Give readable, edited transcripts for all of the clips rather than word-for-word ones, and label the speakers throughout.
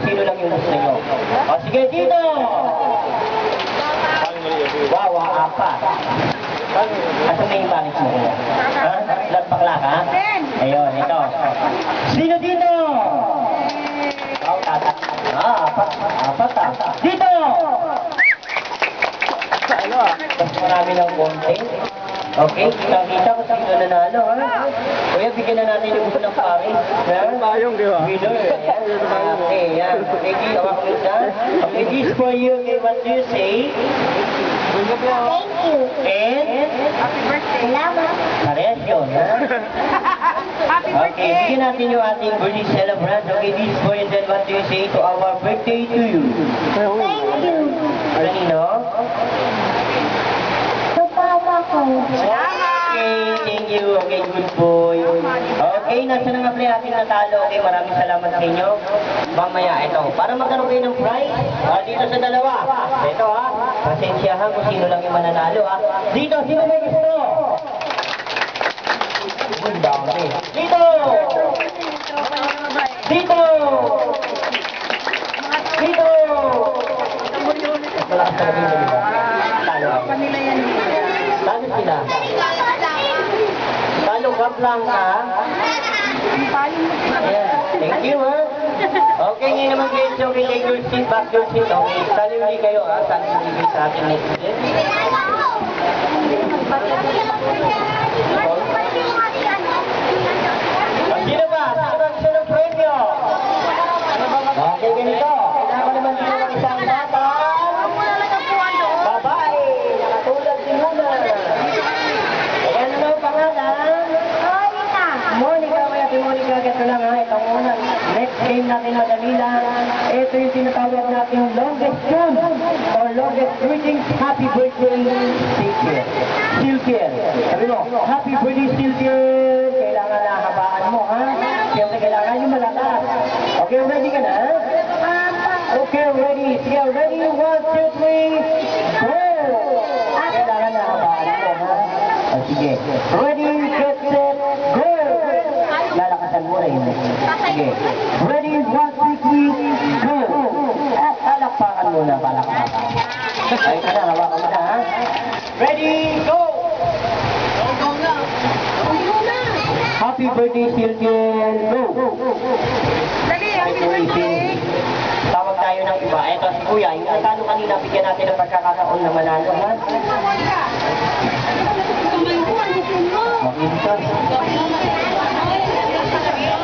Speaker 1: sino lang yung gusto nyo. O sige, dito! Wow, apat. Asan na yung banis mo? Ha? Lahat bakla ka? Ayun, ito. Sino dito? Wow, tatak. Apat ah. Dito! Mas marami ng konti. Okay, kita ko sino nanalo, ha? Kuya, bigyan na natin yung gusto ng pari.
Speaker 2: Bayong, di ba?
Speaker 1: Winner. Okay, yan. Okay, di, awak mo dyan. Okay, this for you. Okay, what do you say?
Speaker 3: Thank you.
Speaker 1: And?
Speaker 3: Happy birthday. Salamat.
Speaker 1: Parehas yun, ha?
Speaker 3: Happy
Speaker 1: Okay,
Speaker 3: birthday.
Speaker 1: bigyan natin yung ating birthday celebrant. Okay, this for you. Then what do you say to our birthday to you?
Speaker 3: Thank you.
Speaker 1: Kanino?
Speaker 3: Sa papa ko.
Speaker 1: Okay, thank you. Okay, good boy. Okay, nasa na nga pala ating natalo. Okay, maraming salamat sa inyo. Mamaya, ito. Para magkaroon kayo ng prize, dito sa dalawa. Ito ha, pasensyahan kung sino lang yung mananalo ha. Dito, sino may gusto? Dito! Dito! Dito! Malakas talaga yung dalawa. Talo.
Speaker 3: Kanila yan.
Speaker 1: Talo sila. Talo gap lang ha. Ayan. Thank you ha. Okay, ngayon naman kayo. So, okay, take your seat, back your seat. Okay, talo ulit kayo ha. Talo ulit sa ating next step. Sino ba? Sino ba gusto ng premyo? Okay, ganito. Kailangan naman sino ng isang bata. Babae. Nakatulad si Luna. Ayan ano ang pangalan? Monica, kaya si Monica, ito lang ha, ito muna. Next game natin na Danila. Ito yung tinatawag natin longest tune or longest greetings. Happy birthday, Silkier. Silkier. Sabi mo, happy birthday, Silkier. Kailangan na habaan mo, ha? Siyempre, kailangan yung malakas. Okay, ready ka na? Okay, ready. Sige, ready? 1, 2, 3, go! Kailangan na habaan mo, ha? O, sige. Ready, get, set, go! Lalakasan mo na yun. Sige. Ready, 1, 2, 3, go! At palakpakan muna, palakpakan. Ay, ka na, hawakan mo na, ha? Ready, go! Happy birthday, Silkier! Go!
Speaker 3: Dali, happy birthday.
Speaker 1: Tawag tayo ng iba. Eto si Kuya, yung natalo kanina, bigyan natin ng pagkakataon na manalo, ha? Makinta.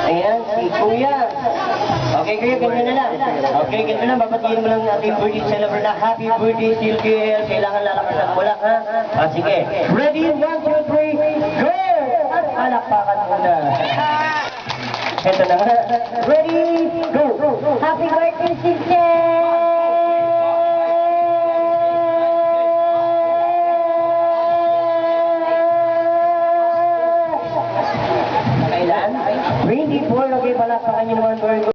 Speaker 1: Ayan, si Kuya. Okay, Kuya, ganyan na lang. Okay, ganyan na lang. Babatiin mo lang ating birthday celebrant na happy birthday, Silkier. Kailangan lalakasan mo lang, ha? Sige. Ready? 1, 2, 3, go! At palakpakan muna. Ito na. Ready? Go!
Speaker 3: Happy birthday, sister.
Speaker 1: Kailan? 24. Okay, palakpakan nyo naman.